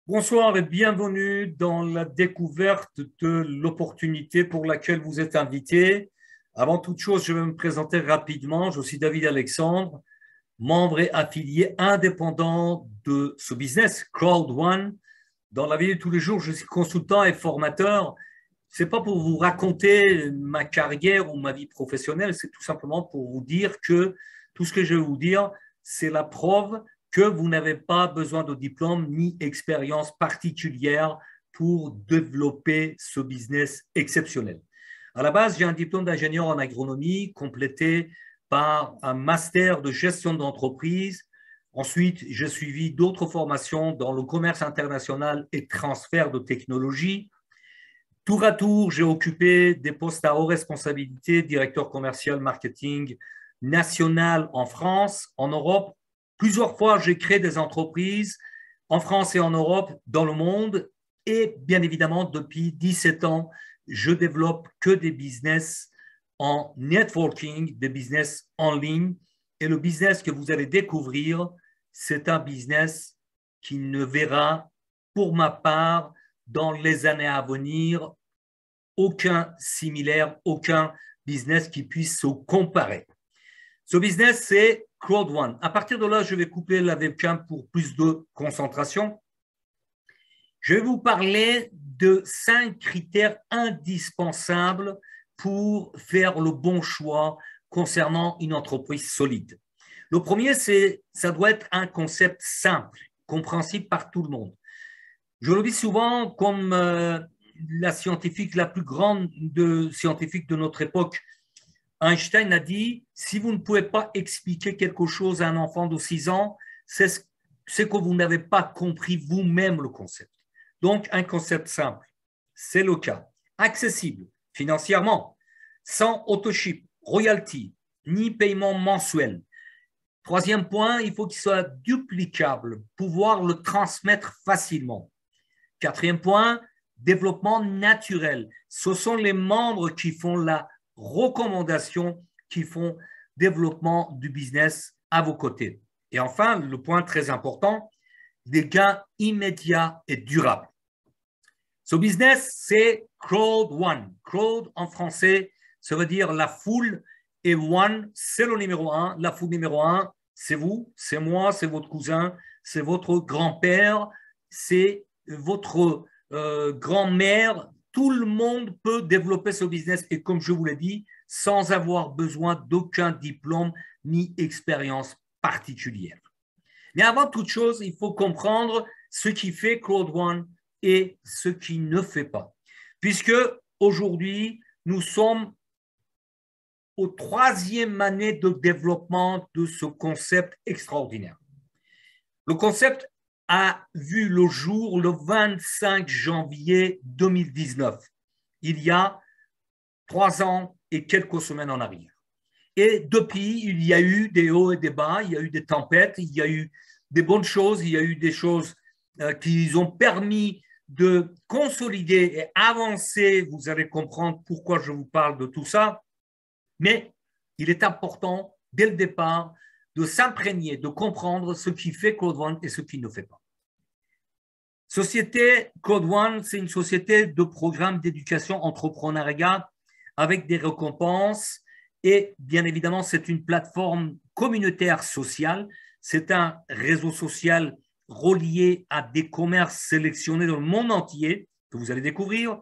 Bonsoir et bienvenue dans la découverte de l'opportunité pour laquelle vous êtes invité. Avant toute chose, je vais me présenter rapidement. Je suis David Alexandre, membre et affilié indépendant de ce business, Crowd One. Dans la vie de tous les jours, je suis consultant et formateur. Ce n'est pas pour vous raconter ma carrière ou ma vie professionnelle, c'est tout simplement pour vous dire que tout ce que je vais vous dire, c'est la preuve que vous n'avez pas besoin de diplôme ni expérience particulière pour développer ce business exceptionnel. À la base, j'ai un diplôme d'ingénieur en agronomie complété par un master de gestion d'entreprise. Ensuite, j'ai suivi d'autres formations dans le commerce international et transfert de technologie. Tour à tour, j'ai occupé des postes à haute responsabilité, directeur commercial marketing national en France, en Europe. Plusieurs fois, j'ai créé des entreprises en France et en Europe, dans le monde. Et bien évidemment, depuis 17 ans, je développe que des business en networking, des business en ligne. Et le business que vous allez découvrir, c'est un business qui ne verra, pour ma part, dans les années à venir, aucun similaire, aucun business qui puisse se comparer. Ce business, c'est Crowd One. À partir de là, je vais couper la webcam pour plus de concentration. Je vais vous parler de 5 critères indispensables pour faire le bon choix concernant une entreprise solide. Le premier, c'est ça doit être un concept simple, compréhensible par tout le monde. Je le dis souvent comme la scientifique la plus grande scientifique de notre époque, Einstein a dit, si vous ne pouvez pas expliquer quelque chose à un enfant de 6 ans, c'est que vous n'avez pas compris vous-même le concept. Donc, un concept simple, c'est le cas. Accessible financièrement, sans autoship, royalty, ni paiement mensuel. Troisième point, il faut qu'il soit duplicable, pouvoir le transmettre facilement. Quatrième point, développement naturel. Ce sont les membres qui font la recommandation, qui font développement du business à vos côtés. Et enfin, le point très important, des gains immédiats et durables. Ce business, c'est Crowd One. Crowd en français, ça veut dire la foule, et One, c'est le numéro un. La foule numéro un, c'est vous, c'est moi, c'est votre cousin, c'est votre grand-père, c'est votre grand-mère. Tout le monde peut développer ce business et comme je vous l'ai dit, sans avoir besoin d'aucun diplôme ni expérience particulière. Mais avant toute chose, il faut comprendre ce qui fait Crowd One et ce qui ne fait pas. Puisque aujourd'hui, nous sommes aux 3e année de développement de ce concept extraordinaire. Le concept a vu le jour le 25 janvier 2019, il y a 3 ans et quelques semaines en arrière. Et depuis, il y a eu des hauts et des bas, il y a eu des tempêtes, il y a eu des bonnes choses, il y a eu des choses qui ont permis de consolider et avancer. Vous allez comprendre pourquoi je vous parle de tout ça. Mais il est important, dès le départ, de s'imprégner, de comprendre ce qui fait Crowd One et ce qui ne fait pas. Société Crowd One, c'est une société de programme d'éducation entrepreneuriale avec des récompenses et bien évidemment, c'est une plateforme communautaire sociale. C'est un réseau social relié à des commerces sélectionnés dans le monde entier que vous allez découvrir.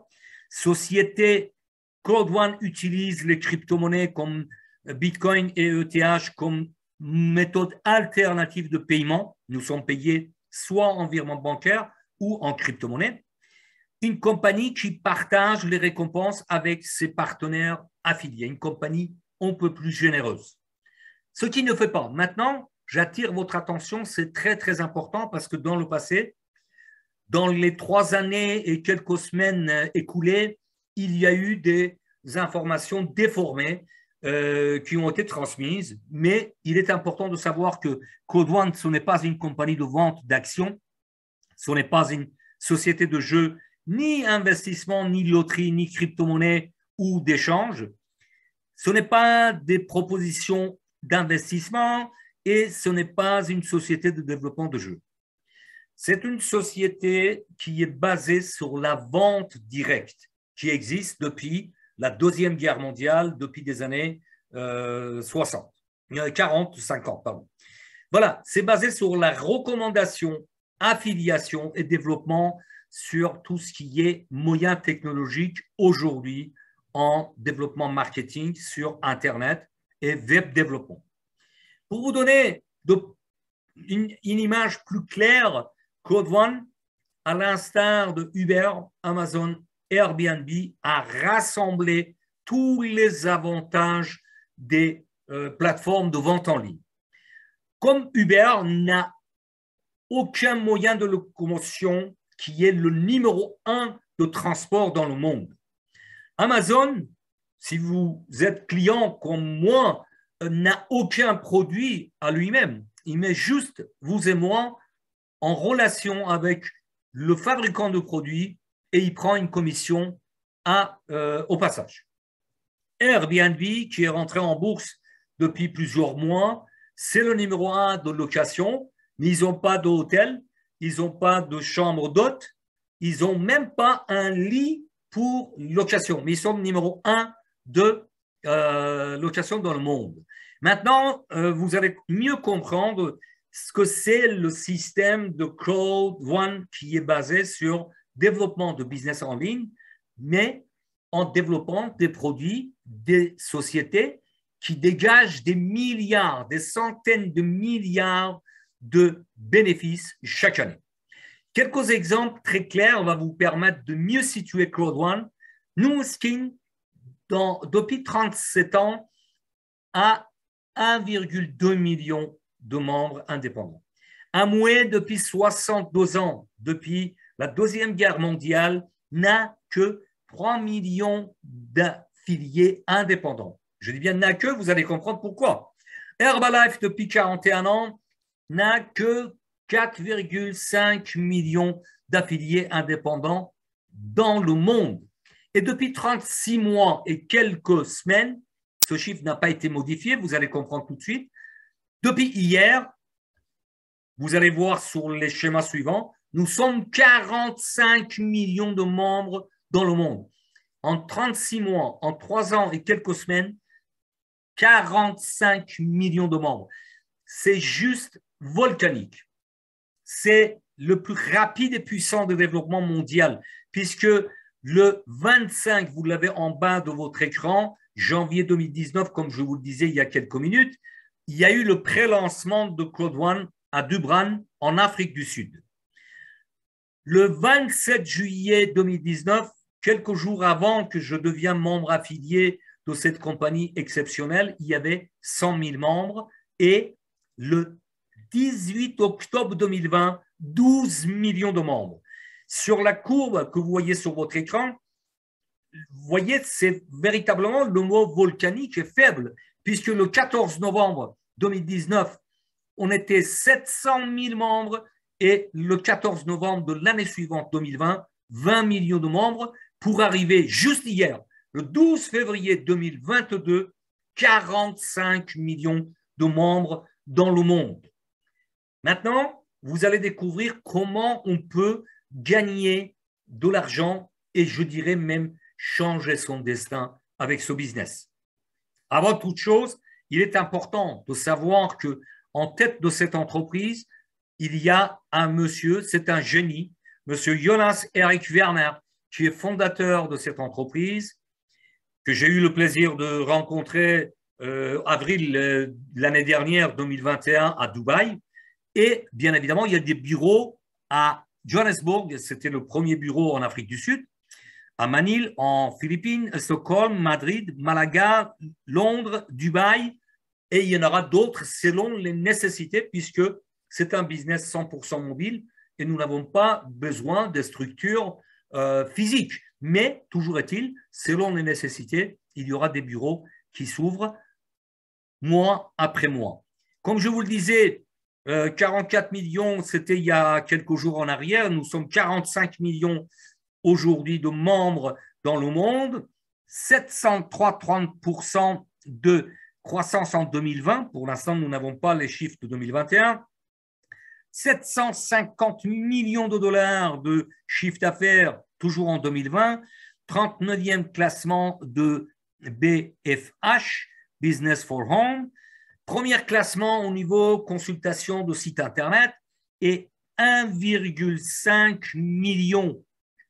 Société Crowd One utilise les crypto-monnaies comme Bitcoin et ETH comme méthode alternative de paiement. Nous sommes payés soit en virement bancaire ou en crypto-monnaie. Une compagnie qui partage les récompenses avec ses partenaires affiliés. Une compagnie un peu plus généreuse. Ce qui ne fait pas. Maintenant, j'attire votre attention, c'est très, très important parce que dans le passé, dans les 3 années et quelques semaines écoulées, il y a eu des informations déformées qui ont été transmises, mais il est important de savoir que Crowd One, ce n'est pas une compagnie de vente d'actions, ce n'est pas une société de jeux, ni investissement, ni loterie, ni crypto-monnaie ou d'échange. Ce n'est pas des propositions d'investissement et ce n'est pas une société de développement de jeux. C'est une société qui est basée sur la vente directe, qui existe depuis la Deuxième Guerre mondiale, depuis des années 60, 40, 50, pardon. Voilà, c'est basé sur la recommandation, affiliation et développement sur tout ce qui est moyens technologiques aujourd'hui en développement marketing sur Internet et web développement. Pour vous donner une image plus claire, Code One, à l'instar de Uber, Amazon, Airbnb, a rassemblé tous les avantages des plateformes de vente en ligne. Comme Uber n'a aucun moyen de locomotion qui est le numéro 1 de transport dans le monde. Amazon, si vous êtes client comme moi, n'a aucun produit à lui-même. Il met juste vous et moi en relation avec le fabricant de produits et il prend une commission au passage. Airbnb, qui est rentré en bourse depuis plusieurs mois, c'est le numéro 1 de location, mais ils n'ont pas d'hôtel, ils n'ont pas de chambre d'hôte, ils n'ont même pas un lit pour location, mais ils sont le numéro 1 de location dans le monde. Maintenant, vous allez mieux comprendre ce que c'est le système de Code One qui est basé sur développement de business en ligne, mais en développant des produits, des sociétés qui dégagent des milliards, des centaines de milliards de bénéfices chaque année. Quelques exemples très clairs vont vous permettre de mieux situer Code One. Nu Skin, depuis 37 ans, a 1,2 million de membres indépendants. Amway, depuis 62 ans, depuis la Deuxième Guerre mondiale, n'a que 3 millions d'affiliés indépendants. Je dis bien n'a que, vous allez comprendre pourquoi. Herbalife, depuis 41 ans, n'a que 4,5 millions d'affiliés indépendants dans le monde. Et depuis 36 mois et quelques semaines, ce chiffre n'a pas été modifié, vous allez comprendre tout de suite. Depuis hier, vous allez voir sur les schémas suivants, nous sommes 45 millions de membres dans le monde. En 36 mois, en 3 ans et quelques semaines, 45 millions de membres. C'est juste volcanique. C'est le plus rapide et puissant de développement mondial, puisque le 25, vous l'avez en bas de votre écran, janvier 2019, comme je vous le disais il y a quelques minutes, il y a eu le pré-lancement de Code One à Dubran, en Afrique du Sud. Le 27 juillet 2019, quelques jours avant que je devienne membre affilié de cette compagnie exceptionnelle, il y avait 100 000 membres et le 18 octobre 2020, 12 millions de membres. Sur la courbe que vous voyez sur votre écran, vous voyez, c'est véritablement le mot volcanique est faible, puisque le 14 novembre 2019, on était 700 000 membres et le 14 novembre de l'année suivante, 2020, 20 millions de membres pour arriver juste hier, le 12 février 2022, 45 millions de membres dans le monde. Maintenant, vous allez découvrir comment on peut gagner de l'argent et je dirais même changer son destin avec ce business. Avant toute chose, il est important de savoir que en tête de cette entreprise, il y a un monsieur, c'est un génie, monsieur Jonas Erik Werner, qui est fondateur de cette entreprise, que j'ai eu le plaisir de rencontrer avril l'année dernière, 2021, à Dubaï. Et bien évidemment, il y a des bureaux à Johannesburg, c'était le premier bureau en Afrique du Sud, à Manille, en Philippines, Stockholm, Madrid, Malaga, Londres, Dubaï, et il y en aura d'autres selon les nécessités, puisque c'est un business 100% mobile et nous n'avons pas besoin de structures physiques. Mais, toujours est-il, selon les nécessités, il y aura des bureaux qui s'ouvrent mois après mois. Comme je vous le disais, 44 millions, c'était il y a quelques jours en arrière. Nous sommes 45 millions aujourd'hui de membres dans le monde, 730% de croissance en 2020. Pour l'instant, nous n'avons pas les chiffres de 2021. 750 millions de dollars de chiffre d'affaires, toujours en 2020, 39e classement de BFH, Business for Home, premier classement au niveau consultation de site Internet et 1,5 million,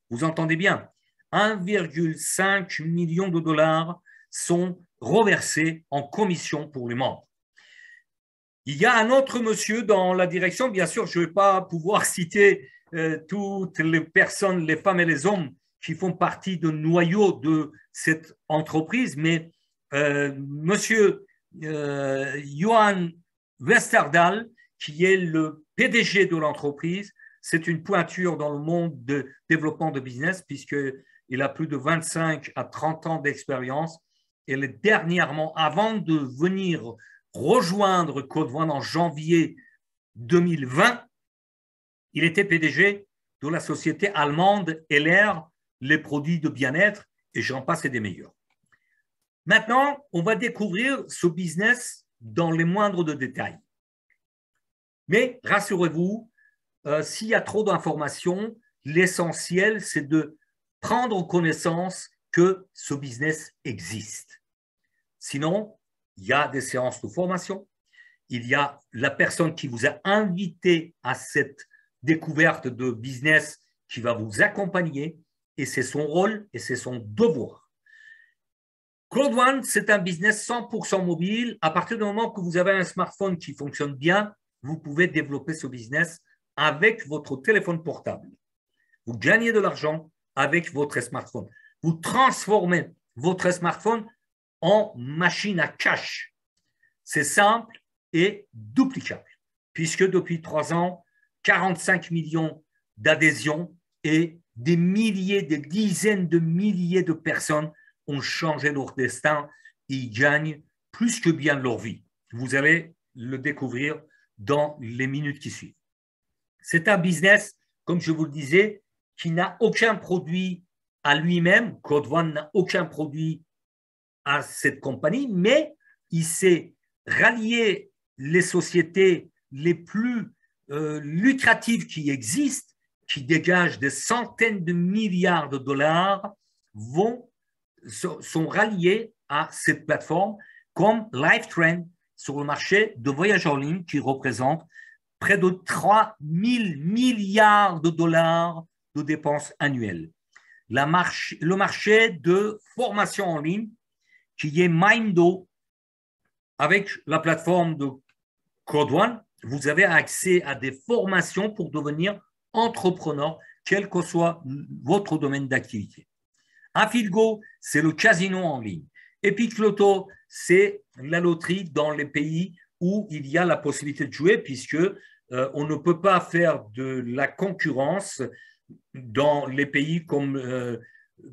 vous entendez bien, 1,5 million de dollars sont reversés en commission pour les membres. Il y a un autre monsieur dans la direction, bien sûr, je ne vais pas pouvoir citer toutes les personnes, les femmes et les hommes qui font partie du noyau de cette entreprise, mais monsieur Johan Westerdahl, qui est le PDG de l'entreprise, c'est une pointure dans le monde de développement de business puisqu'il a plus de 25 à 30 ans d'expérience. Et dernièrement, avant de venir rejoindre Code One en janvier 2020, il était PDG de la société allemande LR, les produits de bien-être, et j'en passe et des meilleurs. Maintenant, on va découvrir ce business dans les moindres de détails. Mais rassurez-vous, s'il y a trop d'informations, l'essentiel, c'est de prendre connaissance que ce business existe. Sinon, il y a des séances de formation, il y a la personne qui vous a invité à cette découverte de business qui va vous accompagner, et c'est son rôle et c'est son devoir. Code One, c'est un business 100% mobile. À partir du moment que vous avez un smartphone qui fonctionne bien, vous pouvez développer ce business avec votre téléphone portable. Vous gagnez de l'argent avec votre smartphone. Vous transformez votre smartphone en machine à cash. C'est simple et duplicable, puisque depuis 3 ans, 45 millions d'adhésions et des milliers, des dizaines de milliers de personnes ont changé leur destin et ils gagnent plus que bien leur vie. Vous allez le découvrir dans les minutes qui suivent. C'est un business, comme je vous le disais, qui n'a aucun produit à lui-même. Code One n'a aucun produit à cette compagnie, mais il s'est rallié les sociétés les plus lucratives qui existent, qui dégagent des centaines de milliards de dollars, sont ralliés à cette plateforme, comme LifeTrend sur le marché de voyage en ligne qui représente près de 3 000 milliards de dollars de dépenses annuelles. Le marché de formation en ligne qui est Mindo, avec la plateforme de Code One, vous avez accès à des formations pour devenir entrepreneur, quel que soit votre domaine d'activité. Afilgo, c'est le casino en ligne. Epic Loto, c'est la loterie dans les pays où il y a la possibilité de jouer, puisque on ne peut pas faire de la concurrence dans les pays comme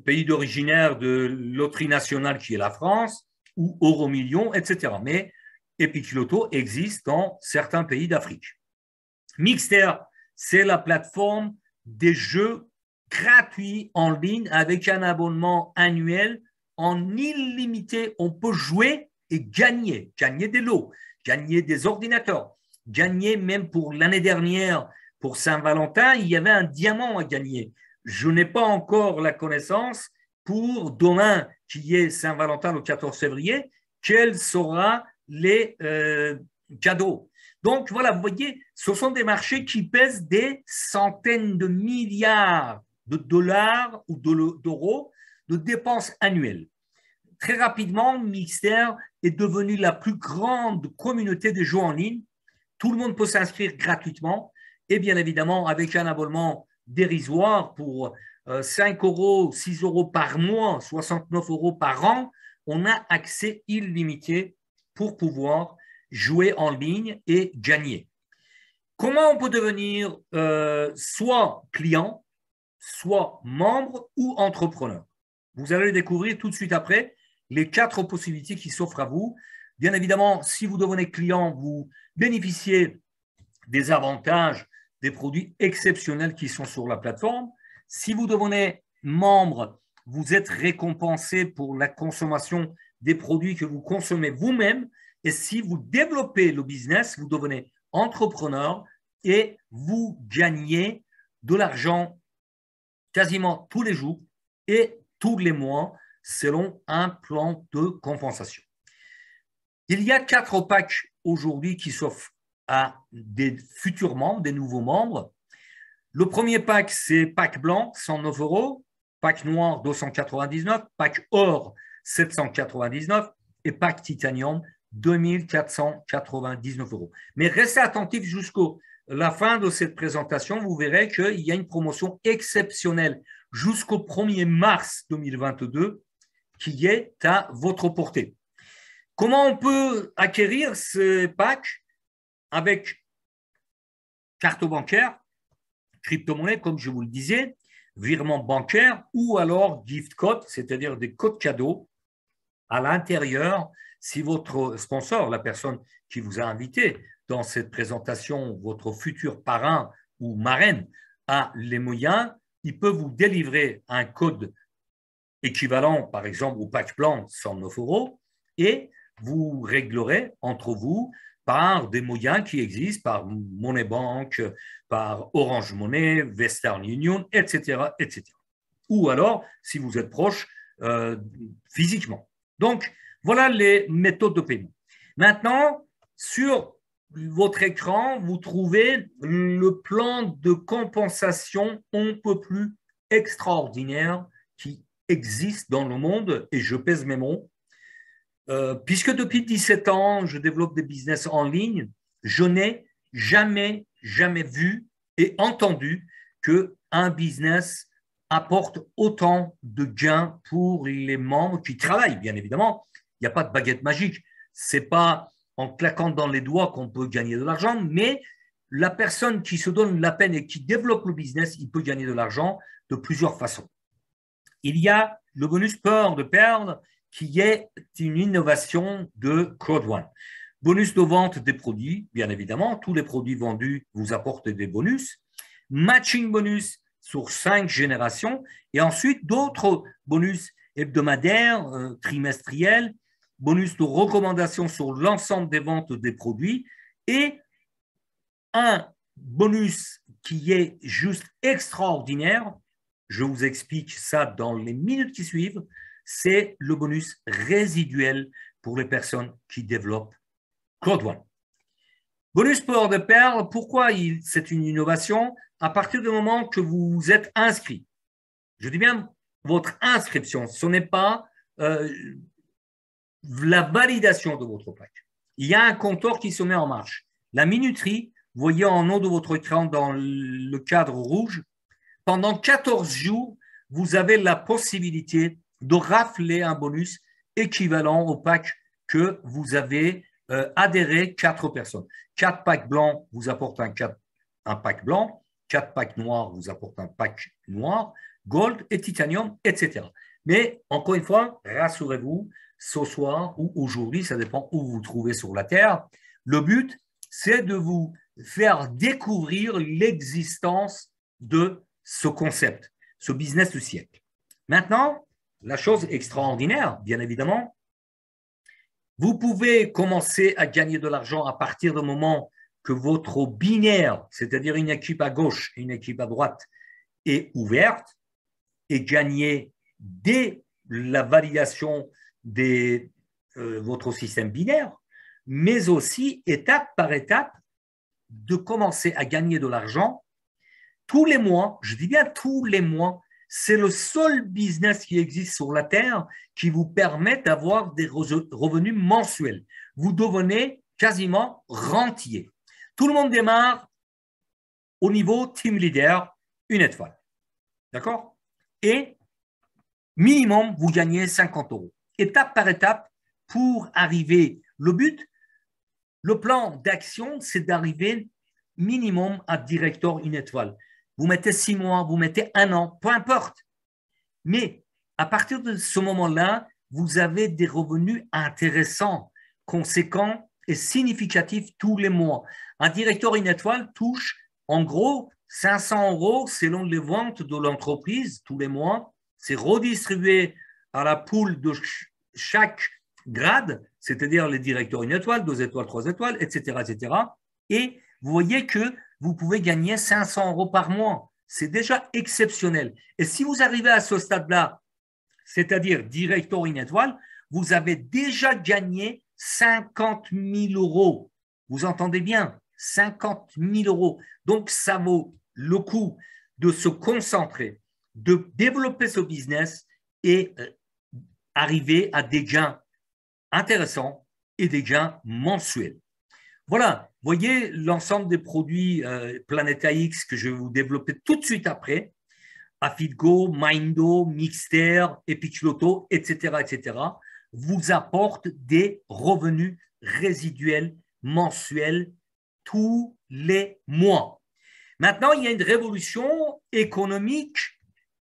pays d'originaire de loterie nationale qui est la France, ou Euromillions, etc. Mais Epic Loto existe dans certains pays d'Afrique. Mixter, c'est la plateforme des jeux gratuits en ligne avec un abonnement annuel en illimité. On peut jouer et gagner des lots, gagner des ordinateurs, gagner même pour l'année dernière, pour Saint-Valentin, il y avait un diamant à gagner. Je n'ai pas encore la connaissance pour demain, qui est Saint-Valentin le 14 février, quels seront les cadeaux. Donc voilà, vous voyez, ce sont des marchés qui pèsent des centaines de milliards de dollars ou d'euros de dépenses annuelles. Très rapidement, Mixter est devenu la plus grande communauté de jeux en ligne. Tout le monde peut s'inscrire gratuitement et bien évidemment avec un abonnement dérisoire pour 5 euros, 6 euros par mois, 69 euros par an, on a accès illimité pour pouvoir jouer en ligne et gagner. Comment on peut devenir soit client, soit membre ou entrepreneur? Vous allez le découvrir tout de suite après, les 4 possibilités qui s'offrent à vous. Bien évidemment, si vous devenez client, vous bénéficiez des avantages, des produits exceptionnels qui sont sur la plateforme. Si vous devenez membre, vous êtes récompensé pour la consommation des produits que vous consommez vous-même. Et si vous développez le business, vous devenez entrepreneur, et vous gagnez de l'argent quasiment tous les jours et tous les mois selon un plan de compensation. Il y a 4 packs aujourd'hui qui s'offrent à des futurs membres, des nouveaux membres. Le premier pack, c'est pack blanc, 109 €, pack noir, 299, pack or, 799 et pack titanium, 2499 €. Mais restez attentifs jusqu'à la fin de cette présentation. Vous verrez qu'il y a une promotion exceptionnelle jusqu'au 1er mars 2022 qui est à votre portée. Comment on peut acquérir ce pack? Avec carte bancaire, crypto-monnaie, comme je vous le disais, virement bancaire ou alors gift code, c'est-à-dire des codes cadeaux à l'intérieur. Si votre sponsor, la personne qui vous a invité dans cette présentation, votre futur parrain ou marraine, a les moyens, il peut vous délivrer un code équivalent, par exemple, au pack blanc, 109 € et vous réglerez entre vous par des moyens qui existent, par Money Bank, par Orange Money, Western Union, etc., etc. Ou alors, si vous êtes proche, physiquement. Donc, voilà les méthodes de paiement. Maintenant, sur votre écran, vous trouvez le plan de compensation un peu plus extraordinaire qui existe dans le monde, et je pèse mes mots. Puisque depuis 17 ans, je développe des business en ligne, je n'ai jamais vu et entendu qu'un business apporte autant de gains pour les membres qui travaillent, bien évidemment. Il n'y a pas de baguette magique. Ce n'est pas en claquant dans les doigts qu'on peut gagner de l'argent, mais la personne qui se donne la peine et qui développe le business, il peut gagner de l'argent de plusieurs façons. Il y a le bonus peur de perdre, qui est une innovation de Crowd1. Bonus de vente des produits, bien évidemment, tous les produits vendus vous apportent des bonus. Matching bonus sur 5 générations et ensuite d'autres bonus hebdomadaires, trimestriels, bonus de recommandation sur l'ensemble des ventes des produits et un bonus qui est juste extraordinaire. Je vous explique ça dans les minutes qui suivent. C'est le bonus résiduel pour les personnes qui développent Crowd1. Bonus peur de perdre, pourquoi c'est une innovation? À partir du moment que vous êtes inscrit, je dis bien votre inscription, ce n'est pas la validation de votre pack. Il y a un compteur qui se met en marche. La minuterie, vous voyez en haut de votre écran dans le cadre rouge, pendant 14 jours, vous avez la possibilité de rafler un bonus équivalent au pack que vous avez adhéré 4 personnes. 4 packs blancs vous apportent un pack blanc, 4 packs noirs vous apportent un pack noir, gold et titanium, etc. Mais encore une fois, rassurez-vous, ce soir ou aujourd'hui, ça dépend où vous vous trouvez sur la Terre, le but, c'est de vous faire découvrir l'existence de ce concept, ce business du siècle. Maintenant, la chose extraordinaire, bien évidemment, vous pouvez commencer à gagner de l'argent à partir du moment que votre binaire, c'est-à-dire une équipe à gauche et une équipe à droite, est ouverte et gagner dès la validation de votre système binaire, mais aussi étape par étape de commencer à gagner de l'argent tous les mois, je dis bien tous les mois. C'est le seul business qui existe sur la Terre qui vous permet d'avoir des revenus mensuels. Vous devenez quasiment rentier. Tout le monde démarre au niveau team leader, 1 étoile. D'accord? Et minimum, vous gagnez 50 €. Étape par étape, pour arriver. Le but, le plan d'action, c'est d'arriver minimum à directeur 1 étoile. Vous mettez 6 mois, vous mettez 1 an, peu importe. Mais à partir de ce moment-là, vous avez des revenus intéressants, conséquents et significatifs tous les mois. Un directeur 1 étoile touche en gros 500 € selon les ventes de l'entreprise tous les mois. C'est redistribué à la poule de chaque grade, c'est-à-dire les directeurs 1 étoile, 2 étoiles, 3 étoiles, etc., etc. Et vous voyez que vous pouvez gagner 500 € par mois. C'est déjà exceptionnel. Et si vous arrivez à ce stade-là, c'est-à-dire directeur une étoile, vous avez déjà gagné 50 000 €. Vous entendez bien, 50 000 €. Donc, ça vaut le coup de se concentrer, de développer ce business et arriver à des gains intéressants et des gains mensuels. Voilà, voyez l'ensemble des produits Planeta X que je vais vous développer tout de suite après. AffitGo, Mindo, Mixter, Epicloto, etc., etc., vous apportent des revenus résiduels mensuels tous les mois. Maintenant, il y a une révolution économique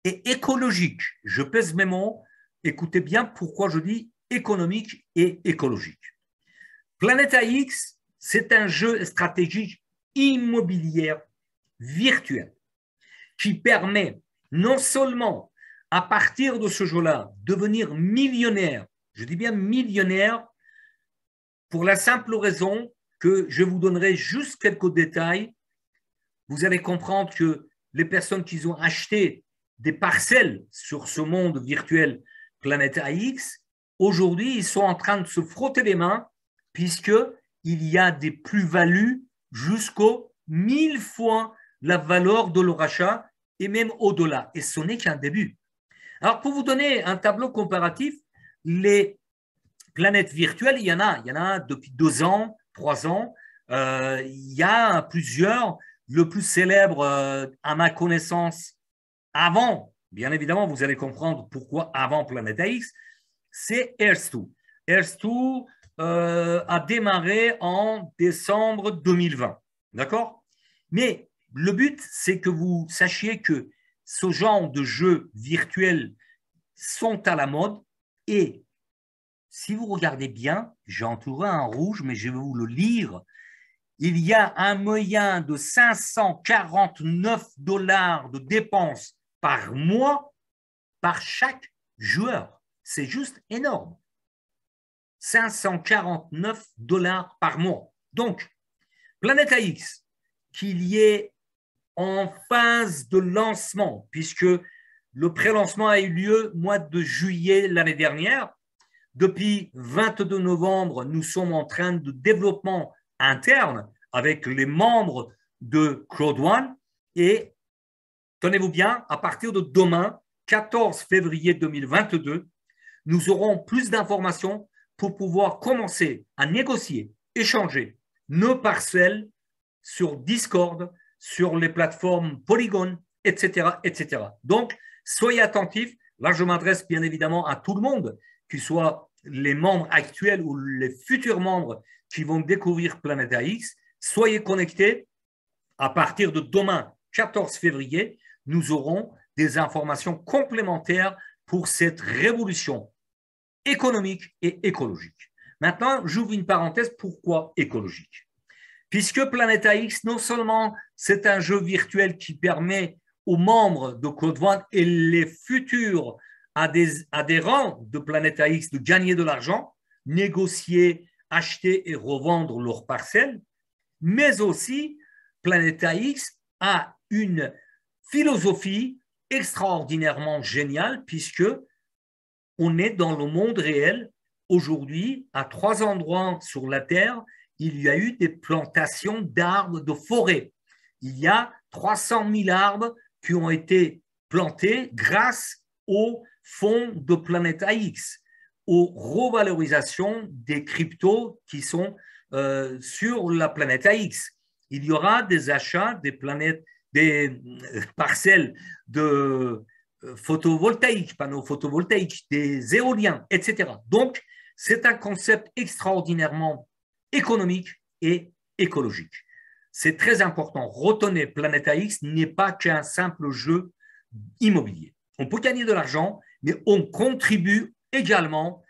et écologique. Je pèse mes mots. Écoutez bien pourquoi je dis économique et écologique. Planeta X, c'est un jeu stratégique immobilier virtuel qui permet non seulement à partir de ce jeu-là devenir millionnaire, je dis bien millionnaire, pour la simple raison que je vous donnerai juste quelques détails. Vous allez comprendre que les personnes qui ont acheté des parcelles sur ce monde virtuel Planeta X, aujourd'hui, ils sont en train de se frotter les mains puisqu'il y a des plus-values jusqu'aux 1000 fois la valeur de leur achat et même au-delà. Et ce n'est qu'un début. Alors, pour vous donner un tableau comparatif, les planètes virtuelles, il y en a depuis 2 ans, 3 ans. Il y a plusieurs. Le plus célèbre, à ma connaissance, avant, bien évidemment, vous allez comprendre pourquoi avant Planeta X, c'est Earth-2. Earth-2 a démarré en décembre 2020. D'accord? Mais le but, c'est que vous sachiez que ce genre de jeux virtuels sont à la mode et si vous regardez bien, j'ai entouré un rouge, mais je vais vous le lire. Il y a un moyen de 549 $ de dépenses par mois par chaque joueur. C'est juste énorme. 549 $ par mois. Donc, Planeta X, qu'il y ait en phase de lancement, puisque le pré-lancement a eu lieu au mois de juillet l'année dernière. Depuis 22 novembre, nous sommes en train de développement interne avec les membres de Crowd1 et tenez-vous bien, à partir de demain, 14 février 2022, nous aurons plus d'informations pour pouvoir commencer à négocier, échanger nos parcelles sur Discord, sur les plateformes Polygon, etc., etc. Donc, soyez attentifs. Là, je m'adresse bien évidemment à tout le monde, qu'ils soient les membres actuels ou les futurs membres qui vont découvrir Planeta X. Soyez connectés. À partir de demain, 14 février, nous aurons des informations complémentaires pour cette révolution économique et écologique. Maintenant, j'ouvre une parenthèse. Pourquoi écologique? Puisque Planeta X, non seulement c'est un jeu virtuel qui permet aux membres de Crowd1 et les futurs adhérents de Planeta X de gagner de l'argent, négocier, acheter et revendre leurs parcelles, mais aussi Planeta X a une philosophie extraordinairement géniale puisque on est dans le monde réel. Aujourd'hui, à 3 endroits sur la Terre, il y a eu des plantations d'arbres de forêt. Il y a 300 000 arbres qui ont été plantés grâce au fonds de Planeta X, aux revalorisations des cryptos qui sont sur la Planeta X. Il y aura des achats des parcelles de photovoltaïques, panneaux photovoltaïques, des éoliens, etc. Donc, c'est un concept extraordinairement économique et écologique. C'est très important. Retenez, Planeta X n'est pas qu'un simple jeu immobilier. On peut gagner de l'argent, mais on contribue également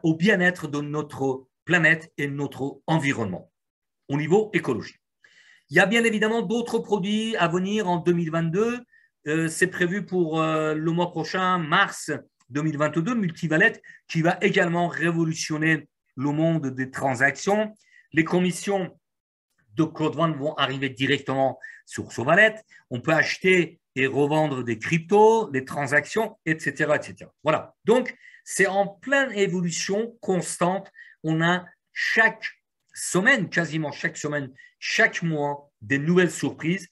au bien-être de notre planète et de notre environnement au niveau écologique. Il y a bien évidemment d'autres produits à venir en 2022. C'est prévu pour le mois prochain, mars 2022, Multivalet, qui va également révolutionner le monde des transactions. Les commissions de Code One vont arriver directement sur son wallet. On peut acheter et revendre des cryptos, des transactions, etc., etc. Voilà. Donc, c'est en pleine évolution constante. On a chaque semaine, quasiment chaque semaine, chaque mois, des nouvelles surprises.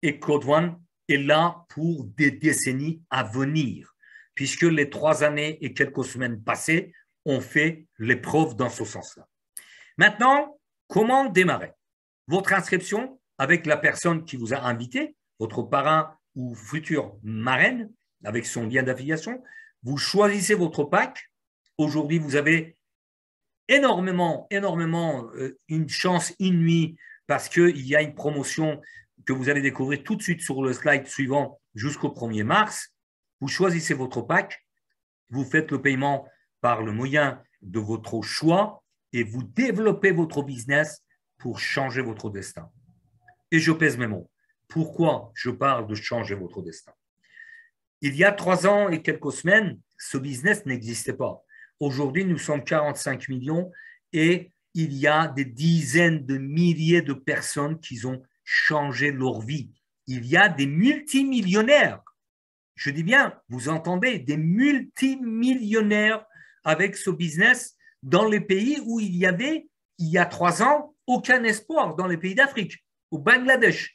Et Code One est là pour des décennies à venir, puisque les 3 années et quelques semaines passées ont fait l'épreuve dans ce sens-là. Maintenant, comment démarrer? Votre inscription avec la personne qui vous a invité, votre parrain ou future marraine, avec son lien d'affiliation. Vous choisissez votre pack. Aujourd'hui, vous avez énormément une chance inouïe parce qu'il y a une promotion que vous allez découvrir tout de suite sur le slide suivant jusqu'au 1er mars. Vous choisissez votre pack, vous faites le paiement par le moyen de votre choix et vous développez votre business pour changer votre destin. Et je pèse mes mots. Pourquoi je parle de changer votre destin? Il y a 3 ans et quelques semaines, ce business n'existait pas. Aujourd'hui, nous sommes 45 millions et il y a des dizaines de milliers de personnes qui ont changé leur vie. Il y a des multimillionnaires. Je dis bien, vous entendez, des multimillionnaires avec ce business dans les pays où il y avait, il y a 3 ans, aucun espoir, dans les pays d'Afrique, au Bangladesh,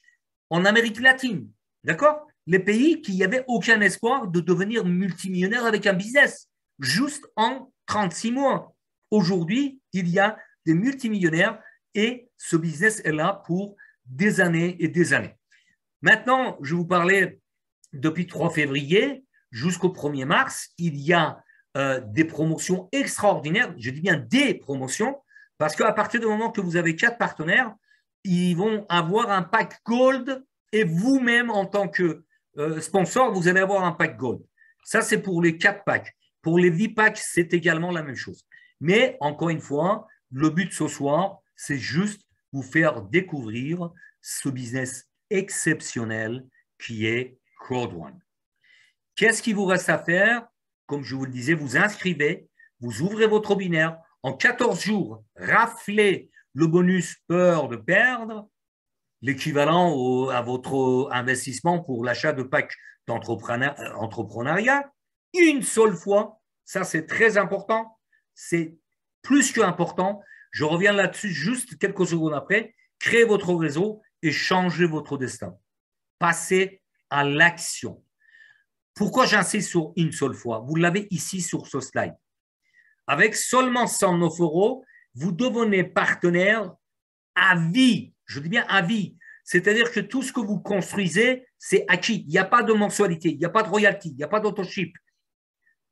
en Amérique latine. D'accord? Les pays qui n'avaient aucun espoir de devenir multimillionnaire avec un business, juste en 36 mois. Aujourd'hui, il y a des multimillionnaires et ce business est là pour des années et des années. Maintenant, je vous parlais depuis 3 février jusqu'au 1er mars, il y a des promotions extraordinaires. Je dis bien des promotions parce qu'à partir du moment que vous avez 4 partenaires, ils vont avoir un pack Gold et vous-même, en tant que sponsor, vous allez avoir un pack Gold. Ça, c'est pour les 4 packs. Pour les 10 packs, c'est également la même chose. Mais encore une fois, le but ce soir, c'est juste vous faire découvrir ce business exceptionnel qui est Code One. Qu'est-ce qu'il vous reste à faire? Comme je vous le disais, vous inscrivez, vous ouvrez votre binaire. En 14 jours, raflez le bonus peur de perdre, l'équivalent à votre investissement pour l'achat de packs d'entrepreneuriat. Une seule fois, ça c'est très important, c'est plus qu'important. Je reviens là-dessus juste quelques secondes après. Créez votre réseau et changez votre destin. Passez à l'action. Pourquoi j'insiste sur une seule fois? Vous l'avez ici sur ce slide. Avec seulement 109 €, vous devenez partenaire à vie. Je dis bien à vie. C'est-à-dire que tout ce que vous construisez, c'est acquis. Il n'y a pas de mensualité, il n'y a pas de royalty, il n'y a pas d'autoship.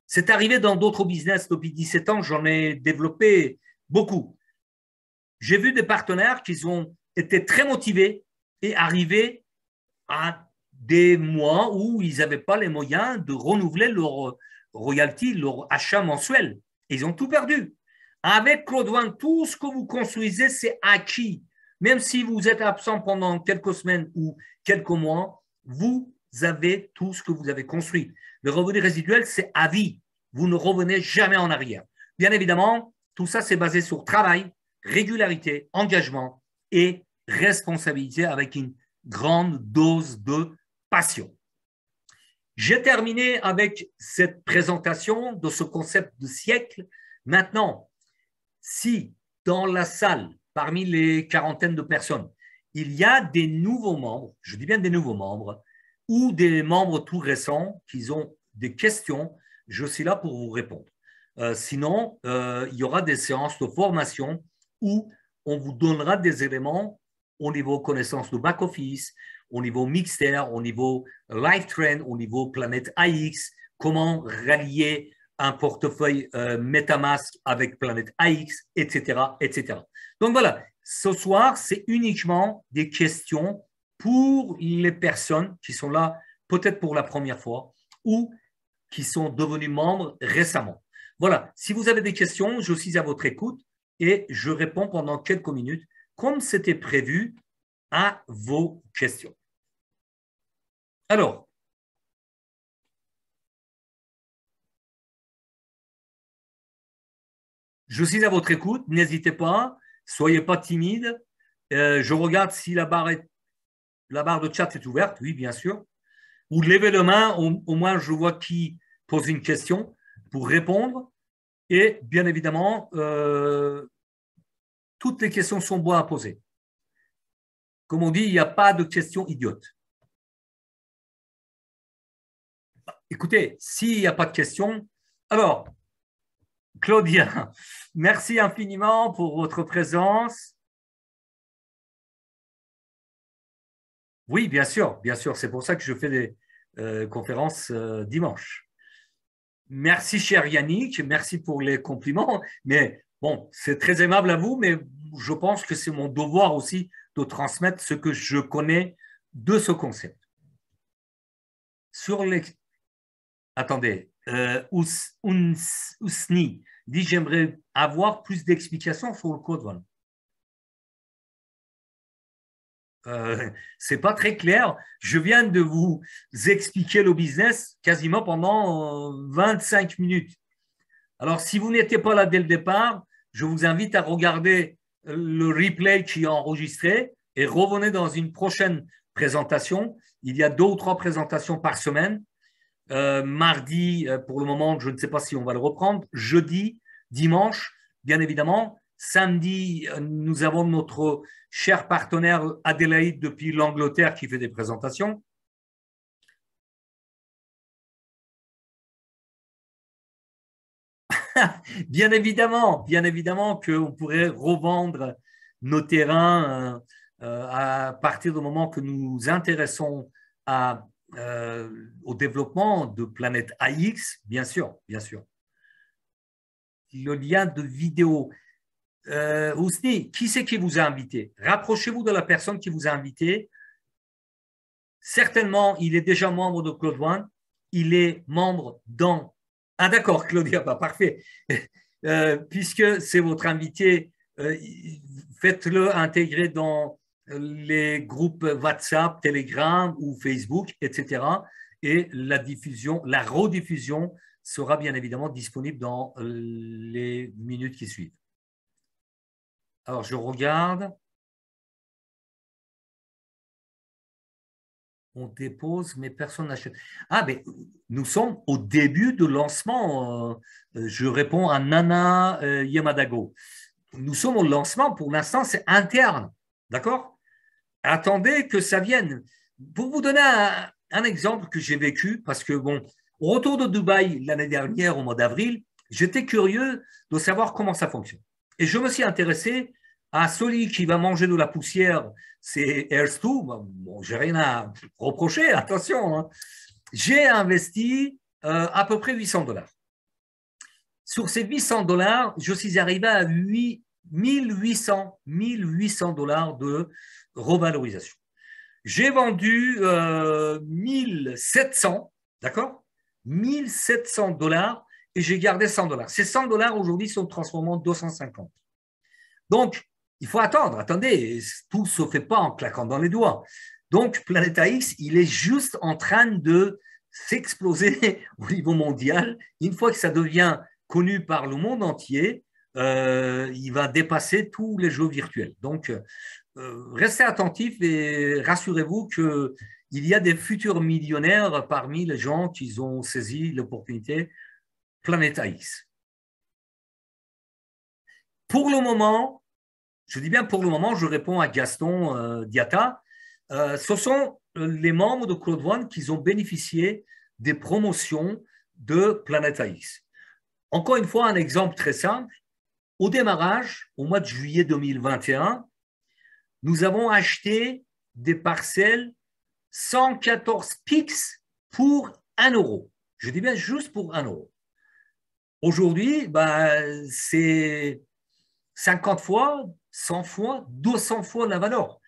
C'est arrivé dans d'autres business depuis 17 ans, j'en ai développé beaucoup. J'ai vu des partenaires qui ont été très motivés et arrivés à des mois où ils n'avaient pas les moyens de renouveler leur royalty, leur achat mensuel. Ils ont tout perdu. Avec Code One, tout ce que vous construisez, c'est acquis. Même si vous êtes absent pendant quelques semaines ou quelques mois, vous avez tout ce que vous avez construit. Le revenu résiduel, c'est à vie. Vous ne revenez jamais en arrière. Bien évidemment, tout ça, c'est basé sur travail, régularité, engagement et responsabilité avec une grande dose de passion. J'ai terminé avec cette présentation de ce concept de siècle. Maintenant, si dans la salle, parmi les quarantaines de personnes, il y a des nouveaux membres, je dis bien des nouveaux membres, ou des membres tout récents qui ont des questions, je suis là pour vous répondre. Sinon, il y aura des séances de formation où on vous donnera des éléments au niveau connaissance de back-office, au niveau Mixter, au niveau LiveTrend, au niveau Planète AX, comment rallier un portefeuille MetaMask avec Planète AX, etc., etc. Donc voilà, ce soir, c'est uniquement des questions pour les personnes qui sont là peut-être pour la première fois ou qui sont devenus membres récemment. Voilà, si vous avez des questions, je suis à votre écoute et je réponds pendant quelques minutes, comme c'était prévu, à vos questions. Alors, je suis à votre écoute, n'hésitez pas, soyez pas timide, Je regarde si la barre de chat est ouverte. Oui, bien sûr. Ou levez la main, au moins je vois qui pose une question pour répondre. Et bien évidemment, toutes les questions sont bonnes à poser. Comme on dit, il n'y a pas de questions idiotes. Écoutez, s'il n'y a pas de questions, alors, Claudia, merci infiniment pour votre présence. Oui, bien sûr, c'est pour ça que je fais des conférences dimanche. Merci, cher Yannick, merci pour les compliments, mais bon, c'est très aimable à vous, mais je pense que c'est mon devoir aussi de transmettre ce que je connais de ce concept. Sur les... Attendez, Ousni dit j'aimerais avoir plus d'explications sur le code one. C'est pas très clair. Je viens de vous expliquer le business quasiment pendant 25 minutes. Alors, si vous n'étiez pas là dès le départ, je vous invite à regarder le replay qui est enregistré et revenez dans une prochaine présentation. Il y a 2 ou 3 présentations par semaine. Mardi, pour le moment, je ne sais pas si on va le reprendre. Jeudi, dimanche, bien évidemment. Samedi, nous avons notre cher partenaire Adélaïde depuis l'Angleterre qui fait des présentations. Bien évidemment qu'on pourrait revendre nos terrains à partir du moment que nous nous intéressons au développement de Planète AX, bien sûr. Le lien de vidéo. Ousni, qui c'est qui vous a invité? Rapprochez-vous de la personne qui vous a invité. Certainement, il est déjà membre de Claude One. Il est membre dans... Ah d'accord, Claudia, bah, parfait. Puisque c'est votre invité, faites-le intégrer dans les groupes WhatsApp, Telegram ou Facebook, etc. Et la rediffusion sera bien évidemment disponible dans les minutes qui suivent. Alors, je regarde. On dépose, mais personne n'achète. Ah, mais nous sommes au début de lancement. Je réponds à Nana Yamadago. Nous sommes au lancement. Pour l'instant, c'est interne. D'accord? Attendez que ça vienne. Pour vous donner un exemple que j'ai vécu, parce que, bon, au retour de Dubaï l'année dernière, au mois d'avril, j'étais curieux de savoir comment ça fonctionne. Et je me suis intéressé à celui qui va manger de la poussière, c'est Airstoo. Bon, j'ai rien à reprocher, attention. Hein. J'ai investi à peu près $800. Sur ces $800, je suis arrivé à 1800 $1 de revalorisation. J'ai vendu 1700, d'accord? $1 700 et j'ai gardé $100. Ces $100 aujourd'hui sont transformés en 250. Donc, il faut attendre. Attendez, tout ne se fait pas en claquant dans les doigts. Donc, Planète AX, il est juste en train de s'exploser au niveau mondial. Une fois que ça devient connu par le monde entier, il va dépasser tous les jeux virtuels. Donc, restez attentifs et rassurez-vous qu'il y a des futurs millionnaires parmi les gens qui ont saisi l'opportunité Planète AX. Pour le moment, je dis bien pour le moment, je réponds à Gaston Diatta. Ce sont les membres de Claude One qui ont bénéficié des promotions de Planète AX. Encore une fois, un exemple très simple. Au démarrage, au mois de juillet 2021, nous avons acheté des parcelles 114 PIX pour 1 euro. Je dis bien juste pour 1 euro. Aujourd'hui, c'est 50 fois, 100 fois, 200 fois la valeur.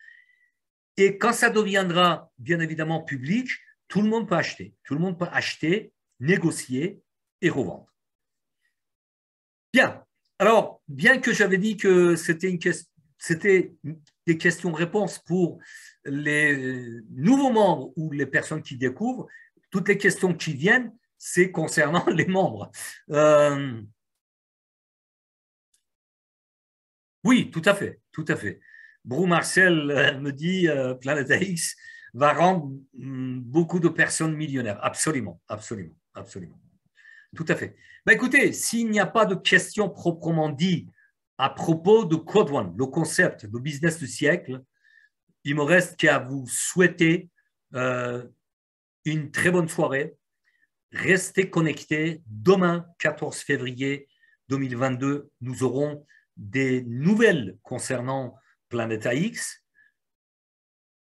Et quand ça deviendra bien évidemment public, tout le monde peut acheter. Tout le monde peut acheter, négocier et revendre. Bien. Alors, bien que j'avais dit que c'était des questions-réponses pour les nouveaux membres ou les personnes qui découvrent, toutes les questions qui viennent, c'est concernant les membres. Oui, tout à fait, tout à fait. Brou Marcel me dit Planète AX va rendre beaucoup de personnes millionnaires. Absolument, absolument, absolument. Tout à fait. Ben écoutez, s'il n'y a pas de questions proprement dites à propos de Code One, le concept, le business du siècle, il me reste qu'à vous souhaiter une très bonne soirée. Restez connectés. Demain, 14 février 2022, nous aurons des nouvelles concernant Planète AX.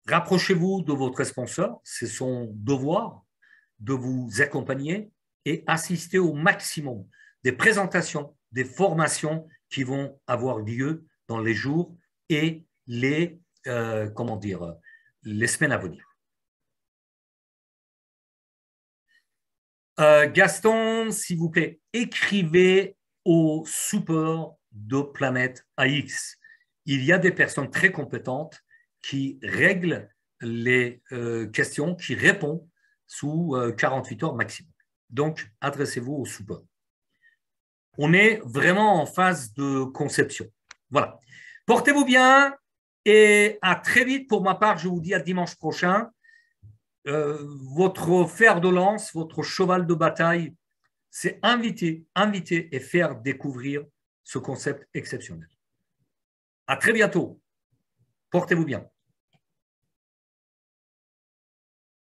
Rapprochez-vous de votre sponsor, c'est son devoir de vous accompagner et assister au maximum des présentations, des formations qui vont avoir lieu dans les jours et les semaines à venir. Gaston, s'il vous plaît, écrivez au support de Planète AX. Il y a des personnes très compétentes qui règlent les questions, qui répondent sous 48 heures maximum. Donc, adressez-vous au support. On est vraiment en phase de conception. Voilà. Portez-vous bien et à très vite. Pour ma part, je vous dis à dimanche prochain. Votre fer de lance, votre cheval de bataille, c'est inviter et faire découvrir ce concept exceptionnel. À très bientôt. Portez-vous bien.